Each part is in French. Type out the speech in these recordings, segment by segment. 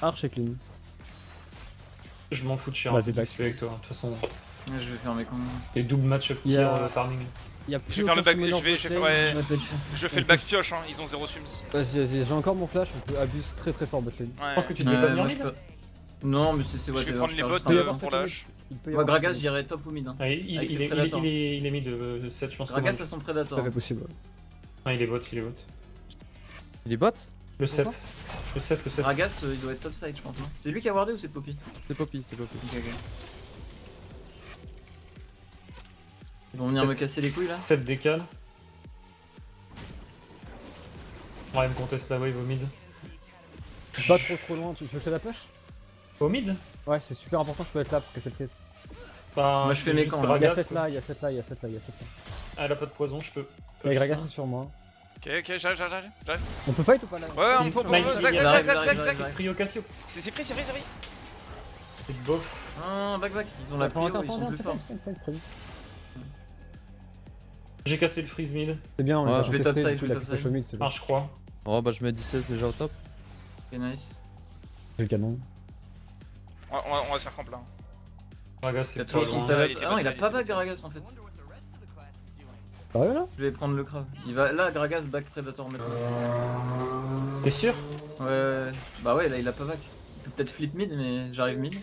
Arch et clean. Je m'en fous de cher, Vas-y, c'est back. XP avec toi. De toute façon, Ouais, je vais faire mes cons. t'es double match-up Il y tier a- farming. Y a Je plus vais faire le aucun back, summoner je vais faire, bot ouais, lane. je fais le back pioche, hein, ils ont 0 sums. Vas-y, j'ai encore mon flash, on peut abuse très très fort bot lane. Ouais. Je pense que tu devais pas venir moi, mid. je peux- Non, mais c'est Je whatever. vais prendre les perds bots juste un peut y peu. avoir pour cette la hache. Il peut y Moi, avoir Gragas, cette j'irai top ou mid. Hein. Ah, il Avec ses est prédateurs. mid de 7, je pense. Gragas que a son tout prédateur. à fait possible. Ah, il est bot, il est bot. Il est bot? Le 7. Le 7, le 7. Gragas, il doit être top side, je pense. Non, c'est lui qui a wardé ou c'est Poppy? C'est Poppy, c'est Poppy. Ok, ok. Ils vont venir me casser les couilles là? 7 décale. Ouais, il me conteste la wave au mid. Je suis pas trop loin, tu veux que je te la push? Au mid? Ouais, c'est super important, je peux être là pour casser le prise. Bah, Moi, je fais c'est mes juste camps, Il y a Gragas, 7 quoi. là, il y a 7 là, il y a 7 là, il y a 7 là. Ah, elle a pas de poison, je peux. Il y a Gragas sur moi. Ok, ok, j'arrive. On peut fight ou pas là? Ouais, on peut, Mike, Zac, il arrive, Zac, il Zac, arrive, Zac. il arrive. Prio Cassio. C'est pris, c'est pris. C'est bof. Ah, back, ils ont la prio, ils sont plus forts. c'est très bien. J'ai cassé le freeze mid. C'est bien, on les Ouais, a je vais contestés, topside, du coup, je il a vais pu topside. push au mid, c'est bon. Ah, je crois. Oh bah je mets 16 déjà au top. C'est nice. J'ai le canon. On va se faire camp là. Gragas, Il a c'est pas toujours son loin. Ouais, il prédateur. était Ah non, pas il a side, pas il back était pas Gragas en fait. Sérieux là? Je vais prendre le crave. Il va là, Gragas back Predator maintenant. T'es sûr? Ouais, bah ouais, là il a pas back. Il peut peut-être flip mid, mais j'arrive mid.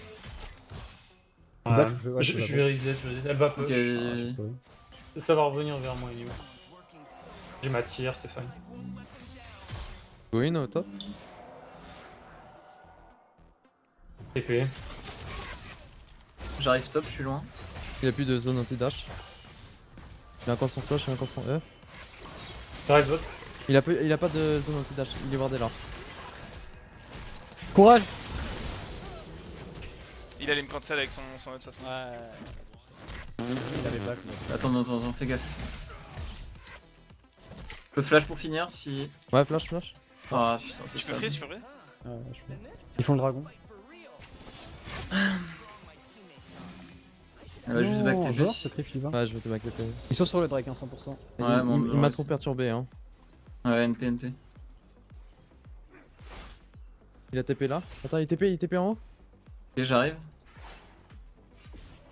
Back, Ouais. ouais, Je je vais reset, elle va push. Ok, Ah, je sais pas. Ça va revenir vers moi anyway. J'ai ma tier, c'est fine. Go in au top. TP. j'arrive top, je suis loin. Il a plus de zone anti-dash. Il a encore son flash, il a encore son E. J'arrive bot. Il a pas de zone anti-dash, il est wardé là. Courage! Il allait me cancel avec son E de toute façon. Il avait back, mais... Attends, fais gaffe. Je peux flash pour finir si. Ouais, flash. Ah putain, c'est Tu ça. peux freeze, tu peux freeze? Ah, ouais, je peux. Ils font le dragon. Elle va juste back TP. Genre, ce creep il va. Ouais, je vais te back le PV. Ils sont sur le Drake, hein, 100%. Ouais, il bon, il bah, m'a ouais, trop c'est- perturbé hein. Ouais, NP. Il a TP là. Attends, il TP en haut. Ok, j'arrive.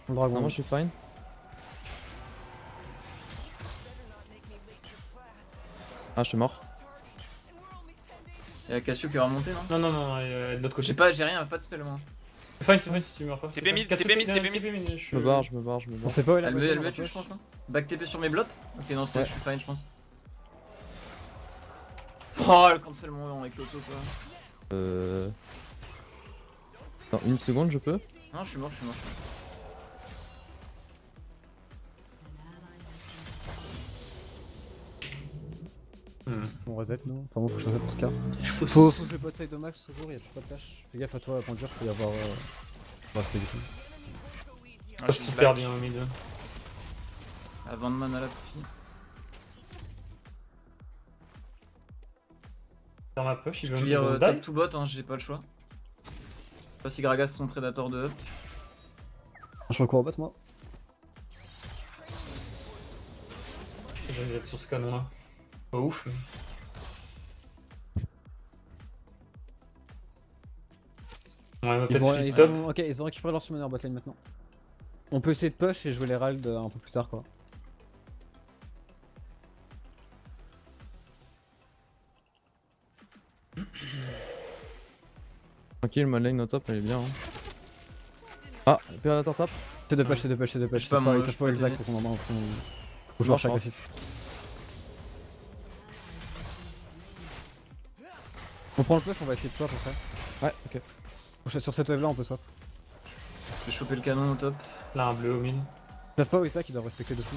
Le dragon. Non, moi je suis fine. Ah, je suis mort. Y'a Cassio qui va remonter, non? Non, elle est de l'autre J'ai côté. j'ai rien, pas de spell moi. C'est fine si tu meurs pas. TP c'est mid, fine. TP mid, Casse- TP mid. TP mid. Je me barre. On sait pas où est la Elle bottom, me on tue, push. je pense. Hein. Back TP sur mes blocs. Ok, non, c'est Ouais. je suis fine, je pense. Oh, le cancel mon avec l'auto quoi. Dans une seconde, je peux. Non, je suis mort. On reset nous. Enfin, bon, faut que je reset pour ce cas. Faut que je bot side au max toujours, y'a toujours pas de flash. Fais gaffe à toi à conduire, faut y avoir. Bah, c'est du tout. Ah, Passe je suis super black. bien au mid. À 20 de mana la Poppy. Faire ma push, il Je veut peux lire me top die. to bot, hein, j'ai pas le choix. Je sais pas si Gragas son prédateur de up. Je recours au bot moi. Je reset sur ce canon là. Pas ouf. Mais... Ouais, on va Ils peut-être vont, flip ils top. ont- ok, ils ont récupéré leur summoner bot lane maintenant. On peut essayer de push et jouer les Rald un peu plus tard quoi. Tranquille, ma lane au top, elle est bien. Hein. Ah, Predator top. C'est de push, c'est de push. Je C'est sais pas, pas, moi, ils je savent peux pas exact, t'aider. faut qu'on en faut jouer chaque Mort. passif. On prend le push, on va essayer de swap après. Ouais, ok. Sur cette wave là on peut swap. Je vais choper le canon au top. Là, un bleu au mid. Ils savent pas où est ça qu'ils doivent respecter dessus.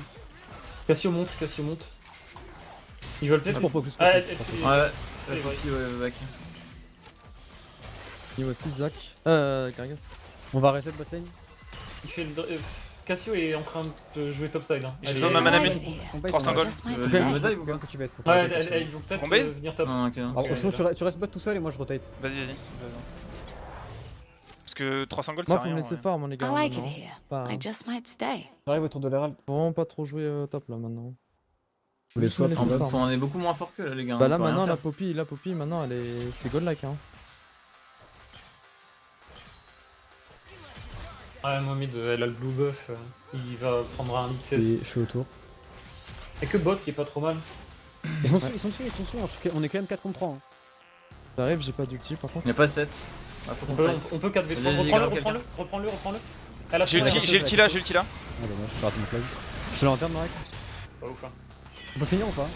Cassio monte. Ils veulent peut-être Juste pour focus. Ah, Ouais, c'est vrai. Poppy, ouais, back. Niveau 6 Zac. Gragas. On va reset bot lane. il fait le... Cassio est en train de jouer topside. Hein. J'ai Elle besoin est- de ma mana I mine. like it here. On base, 300 on gold. base. Just might Faut stay. me dive ou Faut quoi que tu baisses. Faut Ouais, que tu baisses. ils vont peut-être On base venir top. Ah, ok. Alors, sinon tu restes bot tout seul et moi je rotate. Vas-y. Parce que 300 gold, c'est Moi, faut rien. me laisser ouais. farm, les I gars. like it maintenant. here. Pas... I just might stay. J'arrive autour de l'Herald. Faut vraiment pas trop jouer top là maintenant. Vous les Juste me swap laisser en farm. base. On est beaucoup moins fort que là, les gars. Bah on là peut rien maintenant faire. la Poppy maintenant elle est c'est godlike hein. Ouais, moi mid, elle a le blue buff, il va prendre un lead 16. Et je suis autour. Y'a que bot qui est pas trop mal. Ils sont dessus, ils sont dessus, ils sont dessus. On est quand même 4 contre 3. Hein. J'arrive, j'ai pas d'ulti par contre. Y'a pas 7. Ah, faut qu'on fight. On peut 4v3. Vas-y, Reprends-le. Elle a J'ai fait ulti là, j'ai ulti là. Ah dommage, j'ai raté mon flag. Je te lanterne Max. Pas ouf, hein. On peut finir ou pas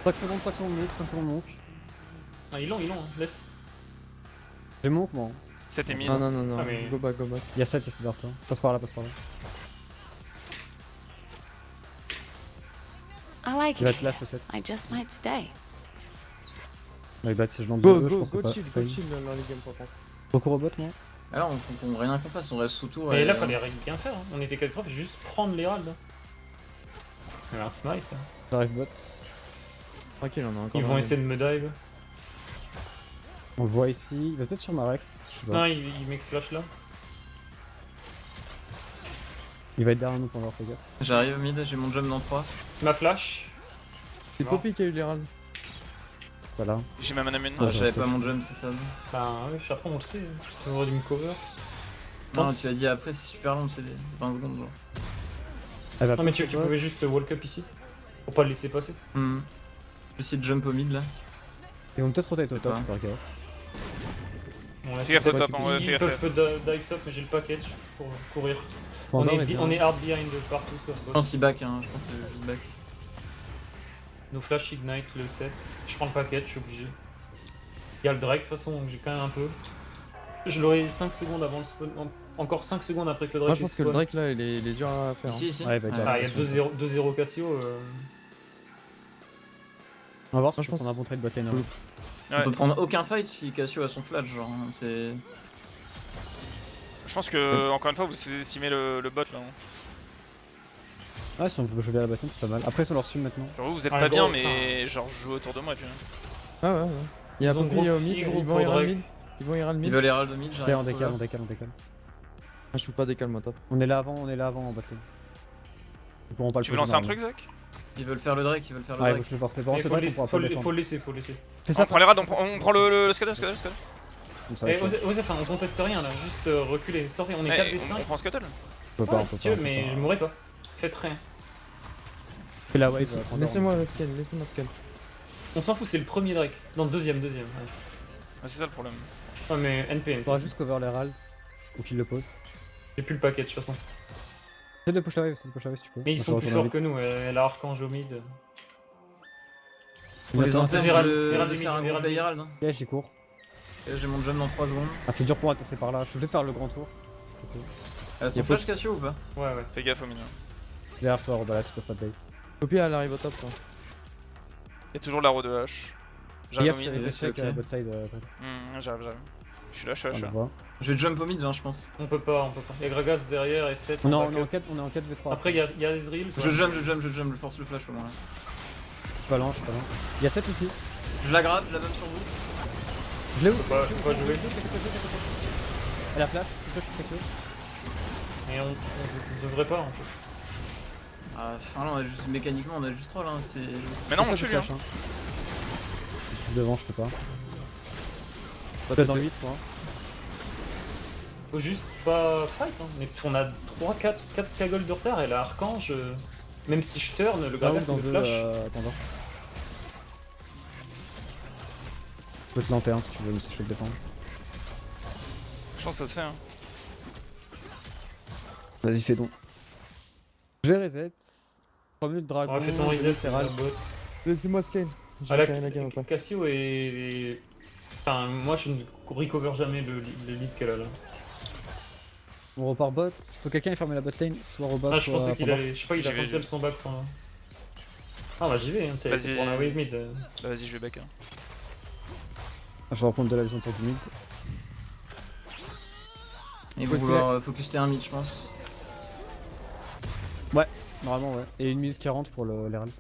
5 secondes monk, 5 secondes monk. Ah, ils l'ont, hein. Laisse. J'ai monk moi. 7 et mid. Non, non, non, non. Ah, mais- Go back, go back. Il y a 7, c'est vers toi. Passe par là, passe par là. I like Il va it. te lâche le 7. I just might stay. Ouais, bah si je lance Go, 2, je go, pense que go c'est pas. chill, c'est pas go une. chill dans les games par contre. Recours au bot moi. Alors, on rien qu'on fasse, on reste sous tour. Mais et- là, fallait rien faire. Hein. On était 4-3, fallait juste prendre l'Herald. Il y a un smite. Hein. J'arrive bot. Tranquille, on a encore. Ils vont essayer de me dive. On le voit ici. Il va peut-être sur Marex. Je sais pas. Non, il m'ex flash là. Il va être derrière nous pendant, fais gaffe. J'arrive mid, j'ai mon jump dans 3. Ma flash. C'est Poppy qui a eu l'Herald. Voilà. J'ai ma mana mune. Ah, Ouais, j'avais c'est pas ça. mon jump, c'est ça. Bah ouais, après on le sait. Tu aurais dû me cover. Non, Pense- tu as dit après, c'est super long, c'est les 20 secondes. Genre. Elle va Non mais push tu le bot. pouvais juste walk up ici. Pour pas le laisser passer. Je vais essayer de jump au mid là. Ils vont peut-être rotate au top, pas. faut faire gaffe. On laisse Fais gaffe au pas top, qu'ils- hein, ouais, fais Ils gaffe. peuvent dive top, mais j'ai le package pour courir. Pendant, mais On est hard behind partout sauf Je bot. pense qu'il back, hein, je pense que c'est juste back. Nos flash ignite le 7. Je prends le package, je suis obligé. Il y a le Drake de toute façon, donc j'ai quand même un peu. Je l'aurai 5 secondes avant le spawn. Encore 5 secondes après que le Drake Moi je pense que le spawn. Drake là il est dur à faire. Ici, ici. Ouais, il va être Ouais. là. Ah, il y a 2-0 Cassio. On va voir Moi, si je je pense pense- qu'on a un bon trade bot lane. On peut prendre aucun fight si Cassio a son flash, genre. Hein, c'est. Je pense que, encore une fois, vous sous-estimez le bot là. Hein. Ouais, si on peut jouer à la bot lane, c'est pas mal. Après, ils sont leur sum maintenant. Genre vous êtes Ah, pas gros, bien, mais genre jouez autour de moi, tu vois. Ah ouais, ouais. Il y a Ils ont Poppy gros au pied, mid, gros ils vont Herald Drake. mid. Ils vont Herald Ils mid. veulent Herald au mid, Ok, j'arrive. on décale, on décale, on décale. Ah, je peux pas décaler moi top. On est là avant en bot lane. Ils pourront pas le Tu veux poser lancer un normalement. truc, Zach? Ils veulent faire le Drake, ils veulent faire le Ouais, Drake. je le forcer. Par Mais contre, le Drake, on pourra pas le défendre. faut le laisser. Fais ça, On prend les rades, on prend le scudder. Comme ça va Et être chaud. Osef, on conteste rien là, juste reculer. Sortez, on est Eh, 4v5. on prend scuttle. On peut pas, Ouais, on si peut tu pas. veux, mais je mourrai pas. Faites rien. Fais la wave. Laissez-moi scale, laissez-moi scale. On s'en fout, c'est le premier Drake. Non, deuxième. Ouais, Ah, c'est ça le problème. ouais mais NP. On pourra juste cover l'Herald. Ou qu'il le pose. J'ai plus le package de toute façon. Essaye de push la wave si tu peux. Mais ils On sont se plus retourne forts que nous, elle a Archange au mid. On les Attends, empêche Herald, de Herald de mid, faire un Herald groupe mid. Herald. Hein. Ok, j'y cours. Et là, j'ai mon jump dans 3 secondes. Ah, c'est dur pour moi de passer par là. Je suis obligé de faire le grand tour. Elle a son flash Cassio ou pas? Ouais. Fais gaffe au milieu. Derrière toi, Robalas, tu peux pas te bait. Poppy elle arrive au top quoi. Y'a toujours l'arrow de hache. Yep, J'arrive au c'est mid. les c'est check ok. bot side. J'arrive. Je suis là, On le voit. Je vais jump au mid, hein, je pense. On peut pas. Il y a Gragas derrière et 7. On est en 4, on est en 4v3. Après, il y a Ezreal. Je jump, je force le flash au moins. Là. Je suis pas loin. Il y a 7 ici. Je la grab, je la donne sur vous. Je l'ai où Faut pas jouer. Elle a flash, je suis très Et on devrait pas en fait. Ah, enfin là, on a juste, mécaniquement, on a juste troll, hein, c'est. Mais non, on tue lui. Hein. Je suis devant, je peux pas. Peut-être dans le 8, moi. Faut juste pas fight. Hein. Mais on a 4 cagoles de retard et la Archange. Même si je turn, le Là où Gragas dans me 2, flash. attends. Je peux te lanterne si tu veux, mais c'est chaud de défendre. Je pense que ça se fait. Hein. Vas-y, fais donc. Je vais reset. 3 minutes dragon. Ouais, fais ton reset, Feral. bot. Laissez-moi scale. J'ai Ah là, carré la game après. Cassio est. Enfin, moi je ne recover jamais le lead qu'elle a là. On repart bot. Faut quelqu'un ait fermé la bot lane, soit Roba, Ah, je soit pensais qu'il Panda. allait. Je sais pas, il a J'y vais, cancel son back. Enfin... Ah, bah j'y vais, hein. T'es Vas-y. pour la wave mid. Bah vas-y, je vais back. Hein. Ah, je vais reprendre de la vision autour du mid. Ils vont vouloir focus T1 mid, je pense. Normalement, ouais. Et 1 minute 40 pour l'Herald.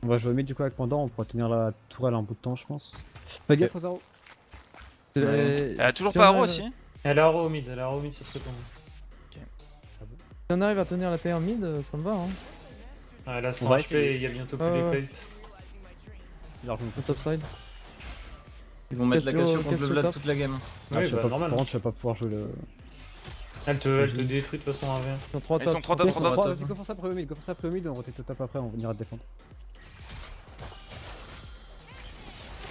On va jouer mid du coup avec Panda, on pourra tenir la tourelle un bout de temps, je pense. Fais gaffe aux arrows. Elle a toujours Si pas on arrow arrive- aussi. Elle a arrow au mid, ça serait ton. Si on arrive à tenir la T1 mid, ça me va hein. Ah, elle a On 100 va HP essayer. et il y a bientôt plus Ouais, les ouais. plates. Il a rejoint. Au top side. Ils vont mettre la Cassio- Cassio contre le Cassio Vlad top. toute la game. Ah, Oui, je sais bah pas, normal. par contre, je vais pas pouvoir jouer le. Elle te détruit de toute façon en rien. Ils sont 3 Ils sont top. 3 Ok, top, ils sont 3 top. trois, vas-y, go for ça premier mid, go for ça premier mid, on rotate au top après, on ira te défendre.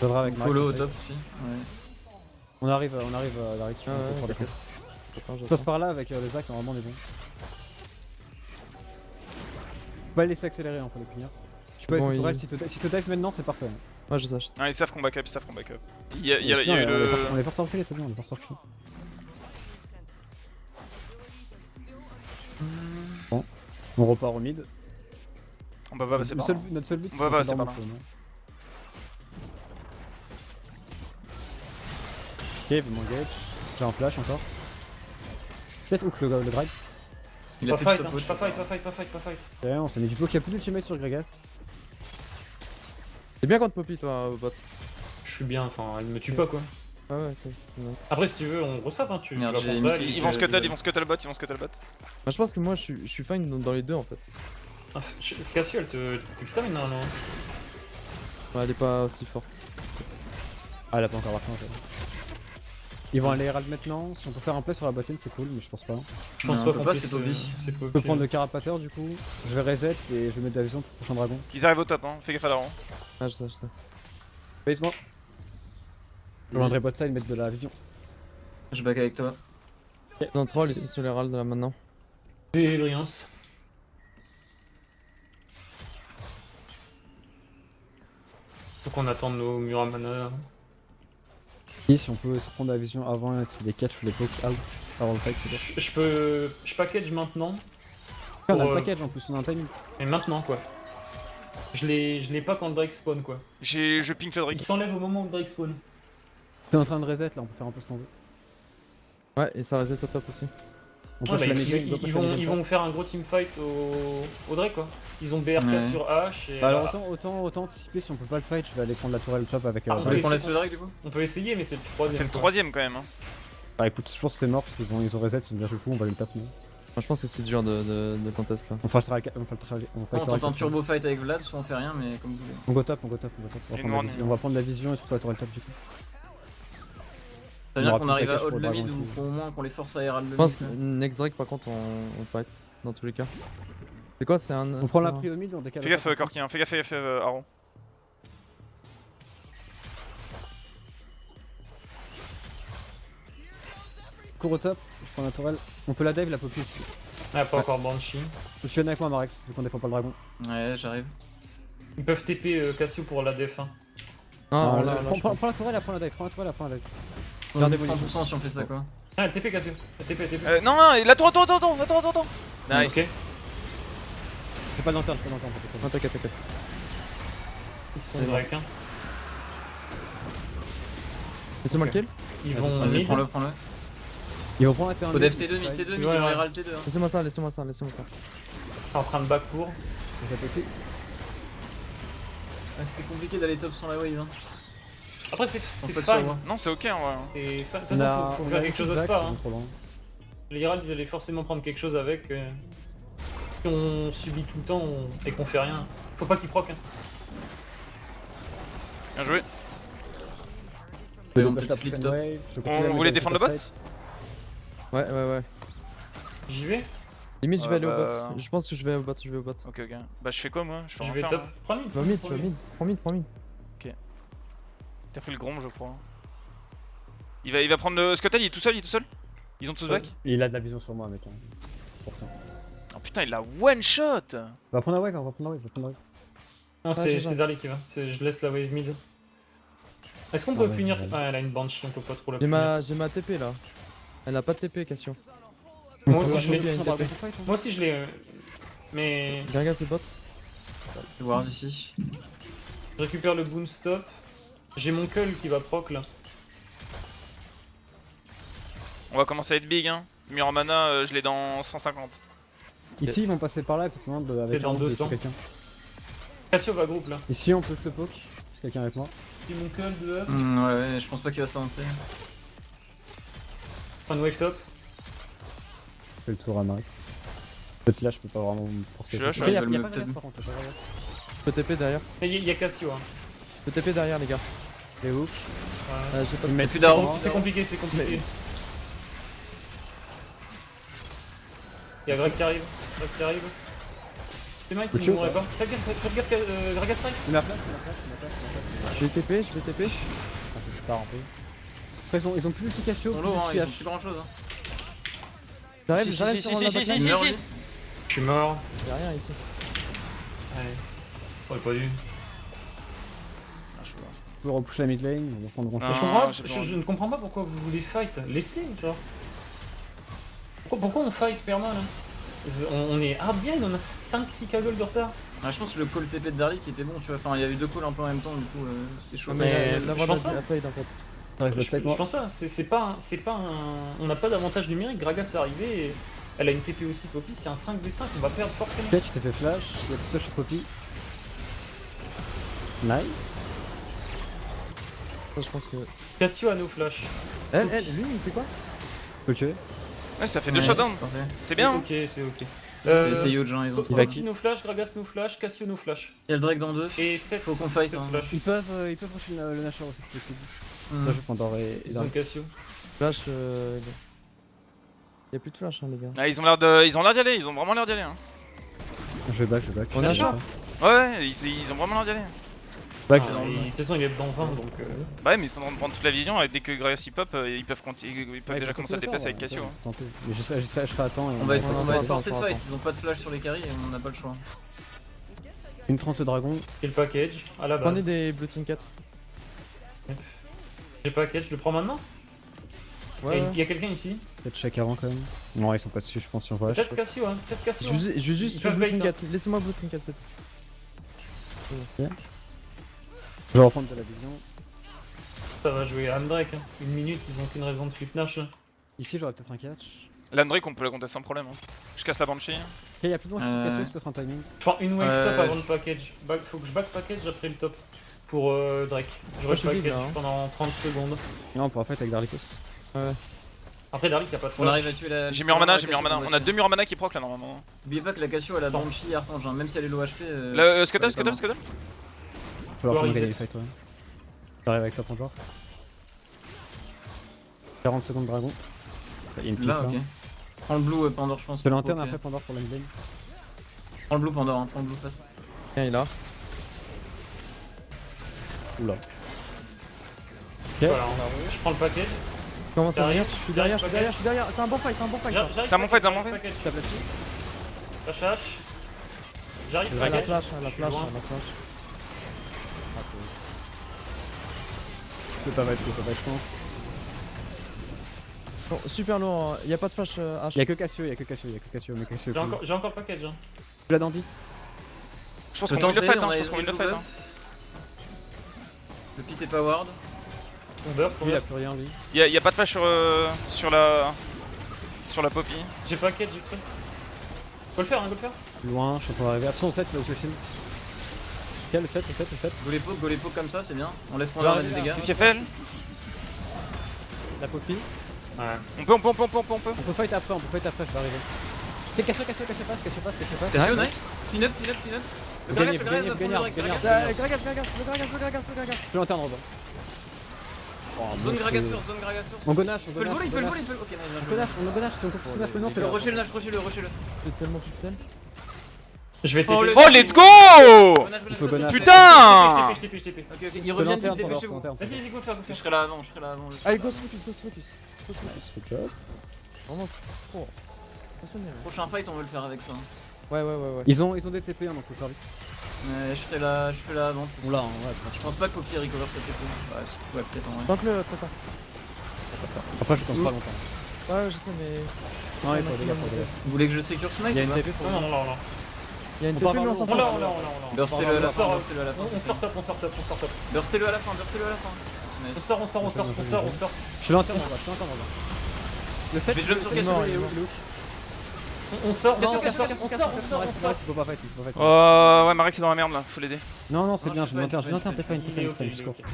Ça devrait avec Max, Follow au on fait. top aussi. Ouais. On arrive à la récupération. Ah ouais, on peut faire t'inquiète. des Attends, Je passe j'attends. par là avec le Zac, normalement on est bon. Faut pas le laisser accélérer hein, pour les punir. Tu peux Bon, aller sur il- tourelle, si te dive maintenant c'est parfait. Ouais, je sais. Non, ils savent qu'on back up, ils savent qu'on back up. Il y a eu Sinon, le. On est forcé à reculer, c'est bien, on est forcé à reculer. Bon, on repart au mid. On va pas passer Le par seul là. notre seul but On va pas passer par là. Ok, vous m'engage. J'ai un flash encore. Peut-être hook le drive. Il a Pas plus de fight, stop hein, watch. pas fight. Ok, on s'est mis du bloc, il y a plus d'ultimate sur Gregas. T'es bien contre Poppy, toi, au bot. Je suis bien, enfin, elle me tue pas quoi. Ah ouais, ok. Ouais. Après, si tu veux, on ressape, hein, tu Merde, vas j'ai prendre mis- balle. Ils vont scuttle, ils vont scuttle bot, ils vont scuttle bot. Bah, je pense que moi, je suis fine dans les deux en fait. Ah, Cassio, elle t'extermine normalement. Ouais, elle est pas aussi forte. Ah, elle a pas encore marqué en fait. Ils vont aller Herald maintenant. Si on peut faire un play sur la bottine, c'est cool, mais je pense pas. Je pense Non, pas on peut qu'on pas, puisse. c'est Poppy. C'est Je peux Poppy. prendre le carapateur du coup. Je vais reset et je vais mettre de la vision pour le prochain dragon. Ils arrivent au top, hein. Fais gaffe à la rang. Ah, je sais, je sais. Base-moi. Je reviendrai bot side mettre de la vision. Je back avec toi. Dans 3, ici sur l'Herald là maintenant. J'ai brillance. Faut qu'on attende nos Muramana. Et si on peut se prendre la vision avant, c'est des catch ou les poke out avant le fight, c'est bien. Je package maintenant. On a Pour, le package en plus, on a un timing. Mais maintenant quoi. Je l'ai pas quand le Drake spawn quoi. Je pink le Il Drake. s'enlève au moment où le Drake spawn. T'es en train de reset là, on peut faire un peu ce qu'on veut. Ouais, et ça reset au top aussi. On Ouais, push bah, la ils, mid lane, ils- go push ils la vont, mid ils lane vont faire un gros teamfight au Drake quoi. Ils ont BRK Ouais. sur H et Bah alors autant anticiper si on peut pas le fight, je vais aller prendre la tourelle top avec Ah, Vous on voulez peut qu'on essayer. laisse le drag du coup? on peut essayer mais c'est le troisième. C'est le quoi. troisième quand même. Hein. Bah écoute, je pense que c'est mort parce qu'ils ont reset, ils sont bien joués fou, on va les taper. Moi, je pense que c'est dur de contest là. On fera le try, on On tente un turbo fight avec Vlad, soit on fait rien, mais comme vous voulez. On go top, on go top. Et On va prendre la vision et surtout la tourelle top du coup. Ça On veut dire aura qu'on plus de arrive à package hold pour le le mid dragon ou et tout. qu'au moins qu'on les force à herald Je le pense mid. next Drake par contre on fight dans tous les cas. C'est quoi, c'est un. On prend la c'est un- prio mid, on décale. Fais gaffe Corki, hein. Fais gaffe Aaron. Cours au top, je prends la tourelle. On peut la dive, la poppy aussi. Ah, pas encore Banshee. Tu viens avec moi Marex, vu qu'on défend pas le dragon. Ouais, j'arrive. Ils peuvent TP Cassio pour la def. Hein. Ah, là, Prends la tourelle, après la dive, prends la tourelle, après la dive. On Gardez est vos 100% si on fait ça quoi. Ah, TP Cassio. TP. Non, attends. Nice. Ok. C'est pas lanterne, c'est pas lanterne. Ah, t'inquiète. Ils sont Drake. Hein. Laissez-moi le kill. Ils vont Vas-y, mid. prends-le. Ils vont prendre un T1 Faut def T2 mid, T2 mid, ils Ouais, vont ouais. herald T2. hein. Laissez-moi ça. En train de back pour. Ça aussi. Ah, c'était compliqué d'aller top sans la wave. Hein. Après, c'est On se fine. fait sur moi. Non, c'est ok en vrai. C'est fine. De toute On façon, a faut faire quelque chose d'autre pas. Hein. trop loin. Les Herald, ils allaient forcément prendre quelque chose avec. Si on subit tout le temps et qu'on fait rien. Faut pas qu'ils proc. Hein. Bien joué. Je on vais peut la flip prochaine top. wave. Je continue à On mettre voulait la défendre le top bot? side. Ouais. J'y vais. Limite, je vais aller au bah- bot. Je pense que je vais au bot. Ok. Bah, je fais quoi moi? Je peux Je rien vais faire. top. moi. Prends mid. Va mid, tu vas mid. Prends mid. T'as pris le grom, je crois. Il va prendre le Scuttle, il est tout seul, Ils ont tous back? Il a de la vision sur moi, mec. Hein. Pour ça. Oh putain, il a one shot! On va prendre la wave, on va prendre la wave. Non, c'est c'est ça. Darly qui va. Je laisse la wave mid. Est-ce qu'on Ah peut ouais, punir. ouais. Ah, elle a une Banshee, on peut pas trop la J'ai punir. ma TP là. Elle a pas de TP, Cassio. Moi On aussi, peut je l'ai. prendre un dragon TP. pour fight, hein. Moi aussi, je l'ai. Mais. Garga fait bot. Je vais voir ici. Je récupère le boom stop. J'ai mon cull qui va proc là. On va commencer à être big, hein. Muramana, je l'ai dans 150. Ici, ils vont passer par là, peut-être moins avec C'est dans un, 200. quelqu'un. Cassio va groupe là. Ici, on push le poke. C'est quelqu'un avec moi. C'est mon cull de up. Ouais, je pense pas qu'il va s'avancer. Prends une wave top. Je fais le tour à Max. Peut-être là, je peux pas vraiment me forcer. Je suis là, je suis Après, là, y a ils veulent pas me de reste, peut-être- par contre, y a pas de reste. Je peux TP derrière. Il y a Cassio. Hein. Je peux TP derrière, les gars. Les hooks. Ouais. J'ai pas Ils de mettent plus d'armes. C'est compliqué, c'est compliqué. Y'a Greg qui arrive. Greg qui arrive. C'est Mike, si Coup de vous chaud, mourrez pas. Faites gaffe, Gragas strike. Il m'a place, il m'a place, il m'a place, il m'a place. Je vais TP, je vais TP. Ah, c'est pas rempli. Après, ils ont plus de Cassio, Ils sont plus lourds, hein, ils ont de plus grand chose. J'arrive, Si, si, j'arrive si, sur si, la si, backline. si, Il meurt, si. lui. Je suis mort. Y'a rien ici. Allez. J'aurais pas dû. Ah, je peux pas. On peut repousser la mid lane, on va prendre grand Non. chose. j'ai pas Je envie. ne comprends pas pourquoi vous voulez fight. Laissez, tu vois. Pourquoi on fight, Perma là on est hard bien, on a 5-6 cagoles de retard. Ah, je pense que le call TP de Darly qui était bon, tu vois. Enfin, il y avait deux calls un peu en même temps, du coup, c'est chaud. Non, Mais mais je l'avantage pense de pas. la fade en fait. Ouais, Je pense pas, c'est pas un... On n'a pas d'avantage numérique, Gragas est arrivé et elle a une TP aussi Poppy, c'est un 5v5, on va perdre forcément. Ok, tu t'es fait flash, il y a plus de Poppy. Nice. Ça, je pense que. Cassio a nos flash. Elle, lui, il fait quoi? Faut le tuer. Ouais, ça fait deux Ouais, shutdowns. c'est parfait. C'est bien. Hein. Ok, c'est ok. C'est huge, hein, ils ont Il va Poppy nos flash, Gragas nos flash, Cassio nos flash. Il y a le Drake dans 2. Et 7 Faut qu'on fight. Hein. flash. Ils peuvent rusher le Nashor aussi, c'est possible. Hmm. Ça, je Pandore et Ils ont Cassio. Flash. Y'a plus de flash, hein, les gars. Ah, ils ont l'air d'y aller, ils ont vraiment l'air d'y aller. Hein. Je vais back, je vais back. On a Nashor. Ouais, ils ont vraiment l'air d'y aller. Back. Ah, et de toute façon il est dans 20 donc... Bah ouais, mais ils sont en train de prendre toute la vision et dès que Gragas il pop, ils peuvent Ouais, déjà commencer à le déplacer avec Cassio. Hein. Tentez. Mais je serai à temps et On va être on va forcé de attendre. fight. Ils ont pas de flash sur les carries et on n'a pas le choix. Une 30 de dragon. Et le package, à la Prenez base. des Blue Trinket. J'ai package, je le prends maintenant. Ouais, Il y a quelqu'un ici. Peut-être check avant quand même. Non, ils sont pas dessus, je pense, sur Vache. Peut-être Cassio, hein. Peut-être Cassio. Je veux juste Ils peuvent Blue bait, Trinket. Laissez-moi Blue Trinket, c'est tout. Je vais reprendre de la vision. Ça va jouer à Andrake. Hein. Une minute, ils ont qu'une raison de flip Nash. Là. Ici, j'aurais peut-être un catch. L'Andrake on peut la compter sans problème. Hein. Je casse la Banshee. Ok, y'a plus de monde qui se casse, c'est peut-être un timing. Je prends une wave top Ouais. avant le package. Faut que je back package après le top. Pour Drake. Je Ouais, rush je suis vide, package là, hein. pendant 30 secondes. Non, on pourra fight avec Darlikos. Après Darlik, y'a pas de On flash. arrive à tuer la. J'ai mis en mana, j'ai mis en mana. On a 2 murs en mana qui proc là normalement. N'oubliez pas que la Cassio elle a Banshee et Archange, hein. Même si elle est low HP. Le Scuttle, ouais, Scuttle. Faut leur reset. gagner le fight, ouais. J'arrive avec top encore. 40 secondes dragon. Il y a une pique Là, là. ok. Prends le blue Pandore, je pense. Je l'interne Ok. après Pandore pour la mid lane. Prends le blue Pandore, hein. Prends le blue fast. Tiens, il est là. Oula. Ok. Voilà, je prends le package. Je commence à J'arrive, venir. Je suis derrière, je suis derrière, je suis derrière. C'est un bon fight, c'est un bon fight. là. J'arrive C'est un bon fight, c'est un bon package. Tape là-dessus. Flash H. J'arrive À la package. flash, à la Je suis flash, loin. à la flash. Je peux pas battre, je pense. Bon, super lourd, hein. Y'a pas de flash H. Y'a que Cassio, mais Cassio est cool. J'ai encore le package. Hein. Tu l'as dans 10. Je pense Le qu'on temps win le de fight, on hein. a Je pense qu'on win le les fight. blue Hein. Le pit est pas ward. On burst, on Lui, il a burst. plus rien, lui. Y a pas de flash sur la Poppy. J'ai package exprès. Faut le faire, hein, faut le faire. Loin, je sais pas arriver. Attention, au 7, il a aussi Oshin. Quel le 7, le 7, le 7. Go les pots comme ça, c'est bien. On laisse Pandore mettre des dégâts. Qu'est-ce qu'elle fait elle? La Poppy. Ouais. On peut. On peut fight après, je vais arriver. Quel Cassio passe. Cassio, nice. Pin up. Vous gagnez, Gagnard. Gragas. Je l'interne, Robin. Zone Gragas sur, zone Gragas sur. On gonache, Il peut le voler. Ok, nice, On bien joué. gonache, si on coupe ce maintenant, c'est Le le rocher le. C'est tellement pixel. Je vais Oh, TP. Oh, let's go! Il faut gonache. Putain! Je TP. Ok, ils Je reviennent, l'interne, dépêchez-vous. Vas-y, go le faire. Je serai là avant. Allez, ghost focus. Vraiment trop. Impressionné, ouais. Prochain fight, on veut le faire avec ça. Ouais. Ils ont des TP, hein, donc faut faire vite. Je serai là avant. On l'a, ouais. Je pense pas que Poppy recover cette TP. Ouais, peut-être en vrai. Tente-le, prépare. Après, je pense pas longtemps. Ouais, je sais, mais. Non, il faut des gars, faut des gars. Vous voulez que je secure ce mec Il y a ou une pas TP pour Non. Il y a une On TP, part mais dans on s'en le- fout. On l'a. Burstez-le à la fin, sort, burstez-le à la fin. On sort top. Burstez-le à la fin. On Nice. sort. Je l'interne, Robin. Le 7, Je vais jump sur Il est mort, Cassio. il est mort. On sort. Non, On il sort. faut pas fight. Ouais, Marek c'est dans la merde là, faut l'aider. Non, c'est Non, bien, je je l'interne, fais pas, t'es pas une Il est ok, il est score. ok.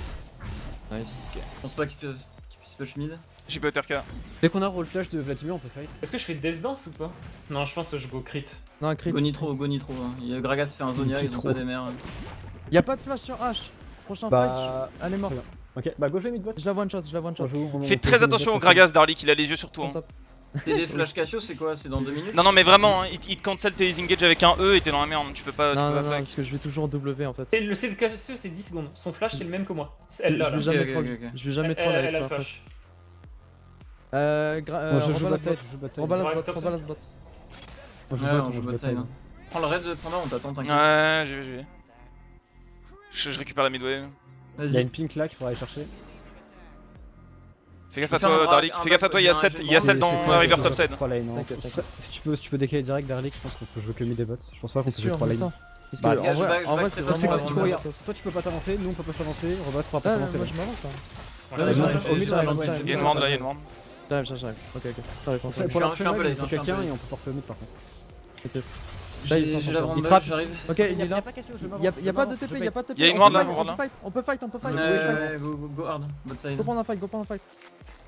Nice. Je pense pas qu'il puisse push mid. J'ai pas OTRK. Dès qu'on a roll flash de Vladimir, on peut fight. Est-ce que je fais Death Dance ou pas? Non, je pense que je go crit. Non, un crit. Go nitro. Hein. Il y a Gragas fait un Zonia, ils ont Nitro. pas des mers. Y'a pas de flash sur H. Prochain Bah, fight, elle est morte. très bien. Ok, bah go jouer mid bot. Je la one shot, je la one shot. Fais très attention au Gragas Darlik, il a les yeux sur toi. On Hein. top. T'es des flash Cassio, c'est quoi? C'est dans 2 minutes? Non, non, mais vraiment, hein, il te cancel tes engage avec un E et t'es dans la merde. Tu peux pas. Non, tu peux non, pas non, flag. parce que je vais toujours W en fait. Et le C de Cassio c'est 10 secondes. Son flash c'est le même que moi. C'est elle Je là. vais là. jamais Ok, troll. ok, ok. Je vais jamais Elle troll a avec le toi. flash. Moi je joue bot Rebalance side, bot. je joue bot side. Rebalance Ouais, bot, top rebalance bot. Moi je Ouais, joue on bot, joue je bot joue side. bot. Prends le raid pendant, on t'attend, t'inquiète. Ouais, je vais. Je récupère la midway. Il y a Vas-y. une pink là qu'il faudra aller chercher. Fais gaffe Je à peux faire toi, un Darlik. back- Fais gaffe à toi, il y a 7 j'ai il y a un sept Oui, dans c'est River clair, top side. 3 lane. T'inquiète, t'inquiète. Si tu peux décaler direct Darlik, je pense qu'on peut jouer que mid et bot. Je pense pas qu'on peut C'est jouer sûr, 3 c'est lane. ça. Parce Bah, que gars, en je vrai, back- en vrai, back c'est très Toi, c'est vraiment que fort, tu ouais. peux, regarde, toi tu peux pas t'avancer, nous on peut pas s'avancer, Robas pourra pas Ouais, s'avancer. moi je m'avance là. Moi, Ouais, je j'arrive, vais- Au milieu, j'arrive, ouais, j'arrive. Il y a une ward là, il y a une ward. J'arrive, j'arrive. Ok, ok. T'as raison, t'as Pour raison. la je suis un peu première, il late, faut je suis un peu quelqu'un late. et on peut forcer au mid par contre. Ok. J'ai la Il Rumble, frappe. j'arrive. Ok, il est là. Y a pas de TP, y a pas de TP. Il y a une on ward peut là, fight, ward là. On peut fight, on peut fight. Ouais, go hard. Bot side. Go prendre un fight, go prendre un fight.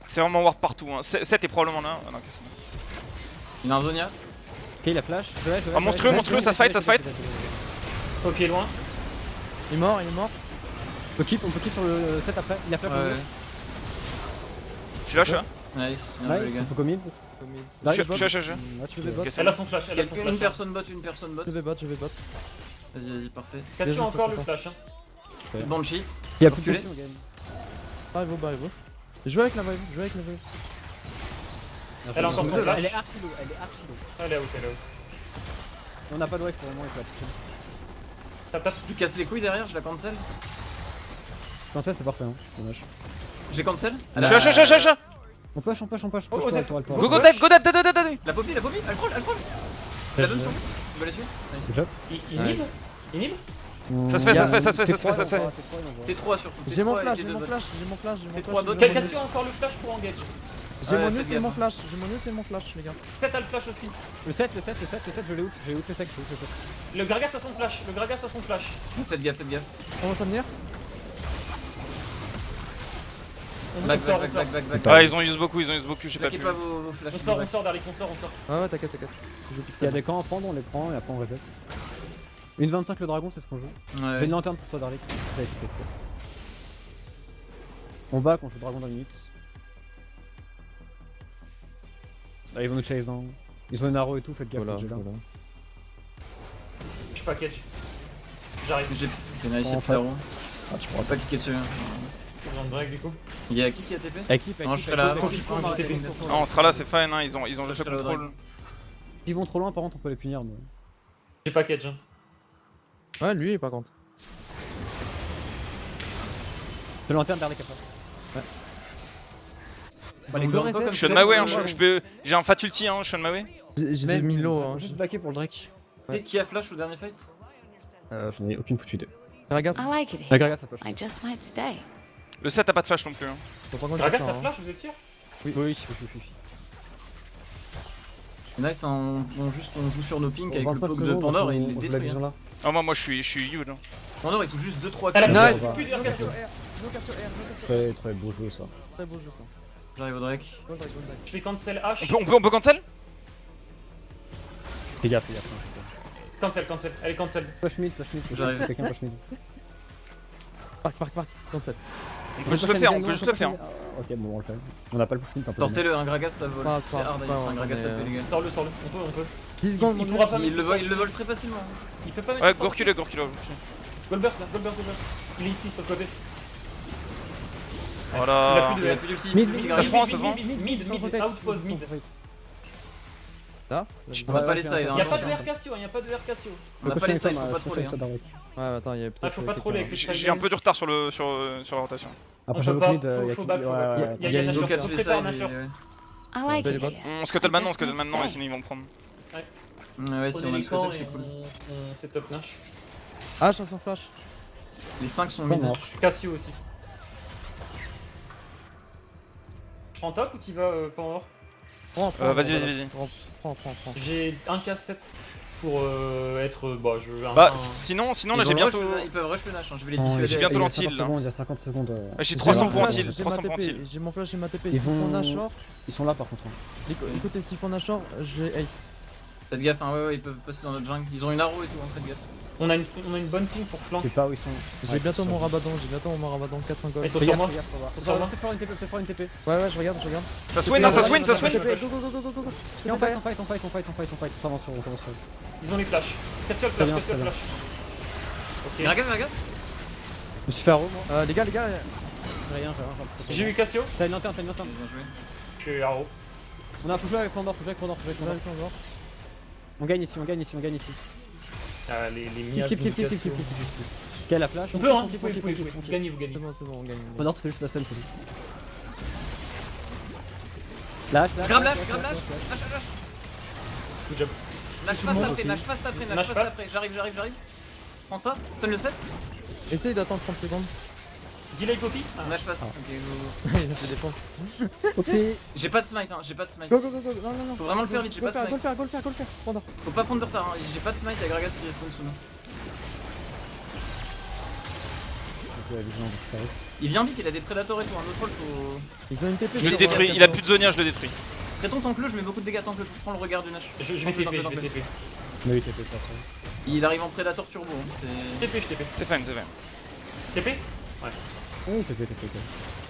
C'est vraiment ward partout. Hein. 7 est probablement là. Ah non, qu'est-ce que Il a un Zonia. Ok, il a flash. Ah, monstrueux, monstrueux, ça se fight, ça se fight. Ok, loin. Il est mort, il est mort. On peut keep sur le set après. Il a flash au Ouais. milieu. Je suis là, je suis là. Nice. Bien joué, les Nice, gars. on peut go mid. Je suis là, je suis là. Là tu veux bot. Ok, c'est Elle a bon. son flash, elle a son Quelqu'un, flash. une personne bot, une personne bot. Je vais bot, je vais bot. Vas-y, vas-y, parfait. Cassio Déjà, encore le ça flash. Hein. Banshee. Il y a plus de Reculé. question, on gagne. Barrez-vous, barrez-vous. Jouez avec la wave, jouez avec la wave. Elle a encore son Elle flash. est archi low, elle est archi low. Elle est out, elle est out. On n'a pas de wave pour le moment, il faut la pousser. Tap tap. Tu casses les couilles derrière, je la cancel. Quand ça c'est parfait, hein. Dommage. Je les cancel. Je suis là, je suis là. On push, on push, on push. Oh, Push, Osef. toi, toi, Go, toi. go, dev, go, dev, dev, dev, dev. La poppy, elle crawl, elle crawl. La donne sur vous. Tu vas les tuer. Good job. Il nib. Il nib. Ça se fait, ça se fait, ça se fait, ça se fait, ça se fait. T3 surtout. J'ai mon T3 flash, et j'ai les mon deux flash, j'ai mon flash, j'ai mon Fais flash. trois j'ai dots. mon Quel ult. Cassio a encore le flash pour engage. J'ai Ouais, mon faites ult et gaffe. mon flash, j'ai mon ult et mon flash, les gars. 7 a le flash aussi. Le 7, je l'ai out, j'ai out le sec, le 7. Le Gragas a son flash, le Gragas a son flash. Faites gaffe, faites gaffe. On va s'en venir. On Back, sort, back, on sort. back, back, back. Ah, ils ont use beaucoup, j'ai pas Plaquez pu. pas vos flashs. On sort, Darlik, on sort. Ah ouais, t'inquiète, t'inquiète. Je pique S'il y ça. a des camps à prendre, on les prend et après on reset. Une 25 le dragon, c'est ce qu'on joue. Ouais. J'ai une lanterne pour toi, Darlik. Ça a été c'est 7. On back, on joue dragon dans une minute. Là, ils vont nous chase, hein. Ils ont une arrow et tout, faites gaffe, Voilà, j'ai là. voilà. Je package. J'arrive. J'ai nice, En c'est frérot. face. Ah, tu On va pas cliquer dessus. hein. Ils ont break du coup. Il y a qui a TP? Équipe, Non, je serai là avant. Ah, on sera là, c'est fine, hein. Ils ont juste le contrôle. Ils vont trop loin, par contre, on peut les punir. Mais... J'ai package. Hein. Ouais, lui, par contre. Fais lanterne Darlik après. Bah, les gars, Je suis on my way, hein. Je peux. J'ai un fat ulti, hein. Je suis on my way. J'ai mis low, hein. Juste backer pour le Drake. C'est qui a flash au dernier fight? J'en ai aucune foutue idée. Gragas, I like it La here. Gragas, ça flash. I just might stay. Le 7 a pas de flash non plus. Hein. faut pas qu'on Gragas ça, a hein. flash, vous êtes sûr? Oui. Nice, on joue sur nos pings avec le 25 poke de secondes, Pandore on et il joue les la détruit. vision hein. là. Ah, moi, je suis huge. Hein. Pandore il touche juste 2-3 Elle a kills. plus Nice. plus de No RKC. Cassio R, no Cassio R, no Cassio R. Très beau jeu ça. Très beau jeu ça. J'arrive au Drake. Go Drake, go Drake. Je fais cancel H. On peut cancel? Fais gaffe. Cancel. Elle est cancel. Push mid. J'arrive. Quelqu'un push mid. Park, cancel. On peut juste le faire, on peut juste le faire. Ok, bon, on le fait. On a pas le push mid, c'est un peu. Tortez-le, un Gragas ça vole. Pas C'est hard, grave, c'est un Gragas ça mais, fait les gars. Sors-le. On peut. 10 secondes, Il mon pourra gars. pas mettre Il le vole très facilement. Il peut pas mettre Ouais, ça. go reculer. Goldburst là, Goldburst. Il est ici sur le côté. Voilà. Il a plus Il a plus de d'ulti. Mid, Ça se prend, ça se prend. Mid, outpost mid. Là On va pas les side. Y'a hein. pas de R Cassio, y'a pas de R Cassio. On a pas les side, faut pas troller. hein. Ouais, attends, il y a Ah, peut-être. faut pas troller avec les J'ai un peu de retard sur la rotation. Après, On j'avoue peut que pas, mid, faut back. Il y a Y'a une Nashor, Donc, on les prépare side, Nashor. ouais. I like Belle it botte. here. On scuttle maintenant, et sinon ils vont me prendre. Ouais, si Prenez on a les le camps scuttle, et c'est cool. on setup Nash. H à son flash. Les 5 sont Bon, mid. marche. Cassio aussi. Je prends top ou t'y vas Pandore? Prends. Vas-y. Prends. J'ai un K7 pour être. Bah, je. Bah, sinon là j'ai bientôt. Ils peuvent rush le Nash, hein, je vais les Non, dissuader. j'ai bientôt il y a l'anti, 50 là. secondes, il y a 50 secondes. J'ai 300 pour Ouais, anti, ouais, 300 pour anti. J'ai mon flash, j'ai ma TP. Ils S'ils font vont- Nashor, Ils sont là par contre. hein. écoutez, s'ils font Nashor, j'ai Ace. Faites gaffe, hein, ouais, ils peuvent passer dans notre jungle. Ils ont une arrow et tout, hein, faites gaffe. On a une bonne ping pour flanc. Je sais pas où ils sont. J'ai bientôt mon Rabadon, 4-5 gold. Ils sont sur moi. Regarde, faut voir. Ils sont sur moi. Peut-être faire une TP, peut-être faire une TP. Ouais, je regarde. Ça swing, hein, ça swing, ça swing. Go, go. Et on fight. Ça avance sur eux. Ils ont les flashs. Cassio le Très flash, bien, Cassio le très flash. Ok. Gragas. Je me suis fait arrow, moi. Les gars. J'ai rien. J'ai eu Cassio. T'as une lanterne. Bien joué. Je suis arrow. Faut jouer avec Condor. On gagne ici. Ah, les mias Keep. de Cassio. Quelle la flash? On peut, hein. Keep. Vous pouvez. Vous gagnez. C'est bon, on gagne. Condor, tu fais juste la scène, c'est tout. Lâche. Grab lâche. Good job. Lâche fast après. J'arrive. Prends ça, stun le 7. Essaye d'attendre 30 secondes. Delay copy. Lâche fast. Ah. Ok, go. Il a fait des pompes. Ok. J'ai pas de smite, Go. Non. Faut vraiment le faire vite, j'ai Go pas de le smite. faire. Pendant. Faut pas prendre de retard, hein. J'ai pas de smite, y'a Gragas qui respawn sous nous. Ok, vigilant, donc ça arrive. Il vient vite, il a des prédateurs et tout, un autre rôle faut... Ils ont une TP. Je le sur- détruis, il a plus de zonia, je le détruis. Traitons tank-le, je mets beaucoup de dégâts tank-le, prends le regard du Nash. Je vais TP. Mais oui, TP, ça. Il arrive en prédateur turbo, hein. c'est... TP. C'est fine. TP. Oui, TP.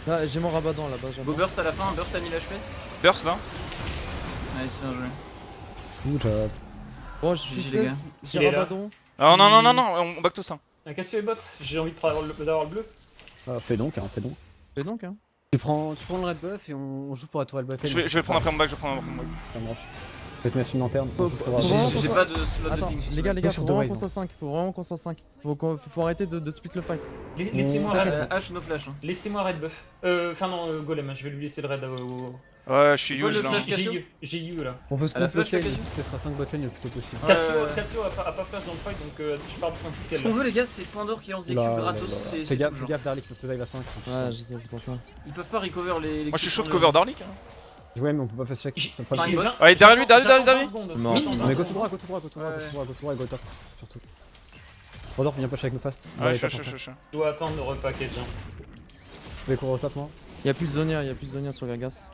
Là, j'ai mon Rabadon là-bas. Go burst à la fin, burst à 1000 HP. Burst là. Nice, bien joué. Good job. Bon, je suis GG, les gars. J'ai Il est là. Rabadon. Oh non, on back tout ça. Un Cassio est bot. J'ai envie d'avoir le bleu. Fais donc. Et donc, hein. Tu prends le red buff et on joue pour la tourelle buff. Je vais le prendre après mon back, Ça marche. Je vais te mettre une lanterne. on joue pour Vraiment, J'ai pas de slot de Attends, ping. les gars, Sur faut deux vraiment waves, qu'on soit 5. Faut arrêter de split le fight. Laissez-moi H, no flash. Hein. Laissez-moi red buff. Enfin non, golem, je vais lui laisser le red au... Ouais, je suis Quoi, huge le là. flash Cassio J'ai eu là. On veut ce À la qu'on peut flash, faire, Cassio parce que ce sera 5 bot lane le plus tôt possible. Cassio a pas flash dans le fight, donc je pars du principe Ce qu'elle qu'on l'a. veut les gars, c'est point d'or qui lance des cubes gratos, c'est Fais tout, gaffe, genre. Darly, faut que tu ailles à 5. Ouais, je sais, c'est pour ça. Ils peuvent pas recover les Moi je suis chaud de cubes cover Darlik. Hein. Ouais, mais on peut pas faire check. Ça me fera J'ai chier. 20. Allez, derrière lui. Mort. Mais go tout droit, et go top. Surtout. Condor, viens push avec nous fast. Ouais, Allez, je top, suis. Je dois attendre le repackage. Je vais courir au top, moi. Y'a plus de Zonia sur Gragas.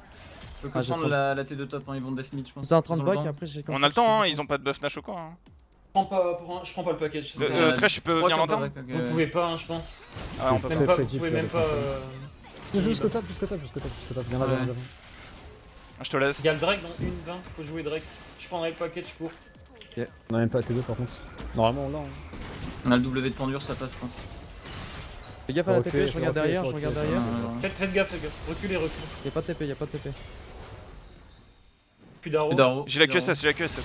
Je peux Ah, que j'ai prendre pas- la T2 top, hein, ils vont def mid je pense. T'es en train de Ils ont le back temps. après j'ai On a le temps, hein, ils ont pas de buff Nash ou quoi. Hein. Je prends pas le package. Trash, tu peux venir en lanterne. Vous pouvez pas, hein, je pense. Ah ouais, on peut Très Même pas. pas, vous crédible, pouvez même pas. Joue jusqu'au top. Viens là, Ouais. viens là. Je te laisse. Il y a le Drake dans 1-20, faut jouer Drake. Je prendrai le package pour. On a même pas T2 par contre. Normalement, on l'a. On a le W de pendure, ça passe je pense. Fais gaffe à la Ok, TP, je regarde derrière. Ouais. Faites gaffe. Reculez. Y'a pas de TP. Plus d'arrow. Darro. J'ai la QSS,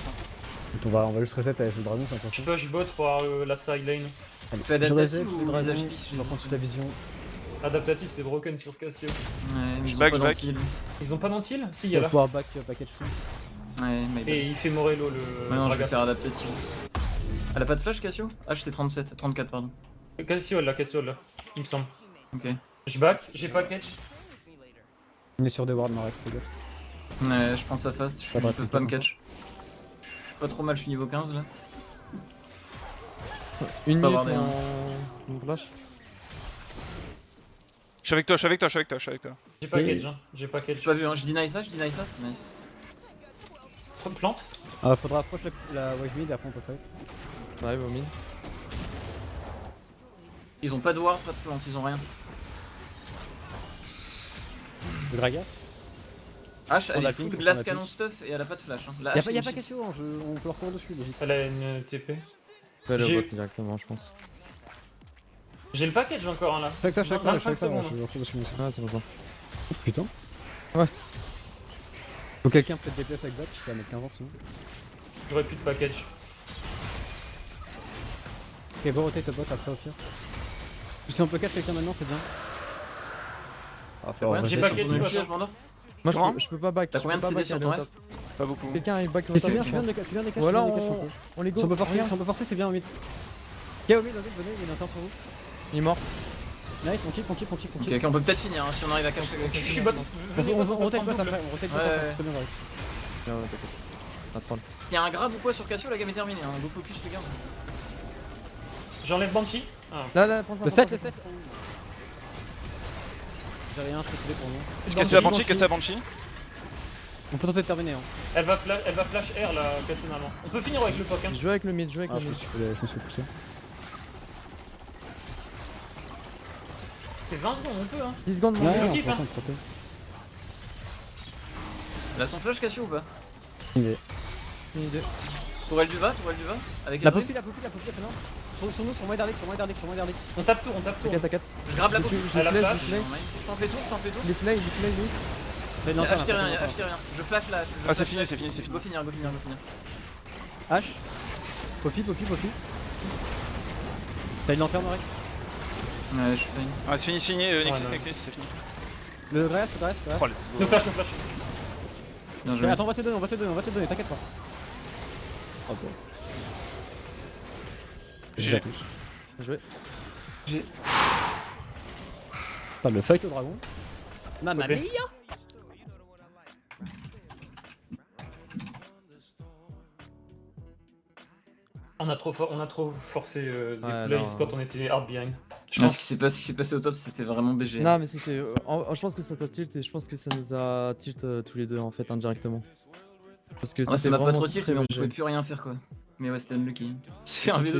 hein. On va juste reset avec le dragon, c'est Je important. push bot pour avoir la side lane. Fais adaptatif reset, ou je dragon, visage fixe, je vais prendre toute la vision. Adaptatif, c'est broken sur Cassio. Ouais, mais Je ils ont back, pas je back. d'antil. Ils ont pas d'antil Si, il y On a va là. pouvoir back package free. Ouais, my bad. Et il fait Morello le. Ouais, non, je vais Gragas. faire adaptatif. Elle a pas de flash Cassio? H c'est 34 pardon. Cassio là, il me semble. Ok. Je back, j'ai package. On est sur des wards, Marex, c'est gaffe. Ouais, je pense à fast, Pas de ils peuvent pas me réplique, catch. Je suis pas trop mal, je suis niveau 15 là. Une Pas minute avoir mon flash. Je suis avec toi. J'ai package, hein. J'ai J'ai package. pas vu, hein, je deny ça. Nice. Plante. Faudra approcher la wave mid et après on peut fight. J'arrive au mid. Ils ont pas de ward, pas de plante, ils ont rien. Le Gragas. H, elle On a est full pink, glace on a canon pink. stuff et elle a pas de flash. Hein. La Y'a H, pas c'est Cassio, hein, on peut leur courir dessus, logique. Elle a une TP. Fais le J'ai- bot directement, je pense. J'ai le package encore hein, là. Fais que toi, je 25 je secondes. leur cours dessus, moi aussi. Ouais, c'est pour ça. Ouf, putain. Ouais. Faut quelqu'un peut-être déplace avec Zach, ça va mettre 15 ans sinon. J'aurais plus de package. Ok, go rotate bot après au pire. Si on peut catch quelqu'un maintenant, c'est bien. Combien de J'ai CS pas sur catch, ton moi, ulti, ça. Alphandor Moi Comment je peux pas back. T'as je combien peux de pas CD back sur aller ton au ref top. Pas beaucoup. Quelqu'un il back Mais c'est au bien, top. c'est bien de catch. Ou alors c'est bien de catch, on les go. Si on peut forcer, Regarde. si on peut forcer, c'est bien au mid. Ok, au mid, venez, il y a une interne sur vous. Il est mort. Nice, on keep. Ok, ok, on peut peut-être finir hein, si on arrive à catch. Je suis bot. On rotate bot après, on rotate bot Ouais, après, ouais. c'est bien vrai. Ouais, t'inquiète. Pas de problème. S'il y a un grab ou quoi sur Cassio, la game est terminée. Hein. Go focus les gars. J'enlève Banshee. Ah. Là, prends ça. Le 7. J'ai rien, je peux tirer pour nous. Je casse la Banshee. On peut tenter de terminer. Hein. Elle va flash R là, Cassio normalement. On peut finir avec le poke hein. Joue avec le mid, Je me suis poussé. C'est 20 secondes, on peut hein. 10 secondes, Ouais, mon ouais, gars. on équipe, peut hein. proté. Il a son flash Cassio ou pas? Il est. Une idée. Tourelle du va, avec La les poppy, la poppy, la poppy, non. Sur nous, sur moi Darlik, sur moi Darlik, sur moi Darlik. On tape tour, on tape tour. T'inquiète, t'inquiète. Je grabe la Je poppy. suis- je À la slay, flash. je slay. Je t'en fais tout. Il est slay, lui. Mais Y'a H qui rien, y'a H qui rien. Je flash là. Ah, c'est fini, c'est fini, c'est fini. Go finir. H. Poppy. T'as une lanterne Rex. Ouais, je fais une. Ah, c'est fini, Nexus, non. Nexus, c'est fini. Le Gragas. Oh, let's go. Nous flash. Bien joué. Attends, on va te donner, t'inquiète pas. Ok. J'ai- Bien joué. Putain, le fight au dragon. Mamma Ok. mia. On a trop forcé Ouais, les non. spots, on était hard behind. Je Non, pense. ce qui s'est passé au top, c'était vraiment BG. Non, mais c'était. Je pense que ça t'a tilt et je pense que ça nous a tilt tous les deux en fait indirectement. Parce que Ouais, ça c'était m'a pas vraiment trop tilt, très mais on léger. pouvait plus rien faire quoi. Mais ouais, c'était unlucky. J'ai fait un V2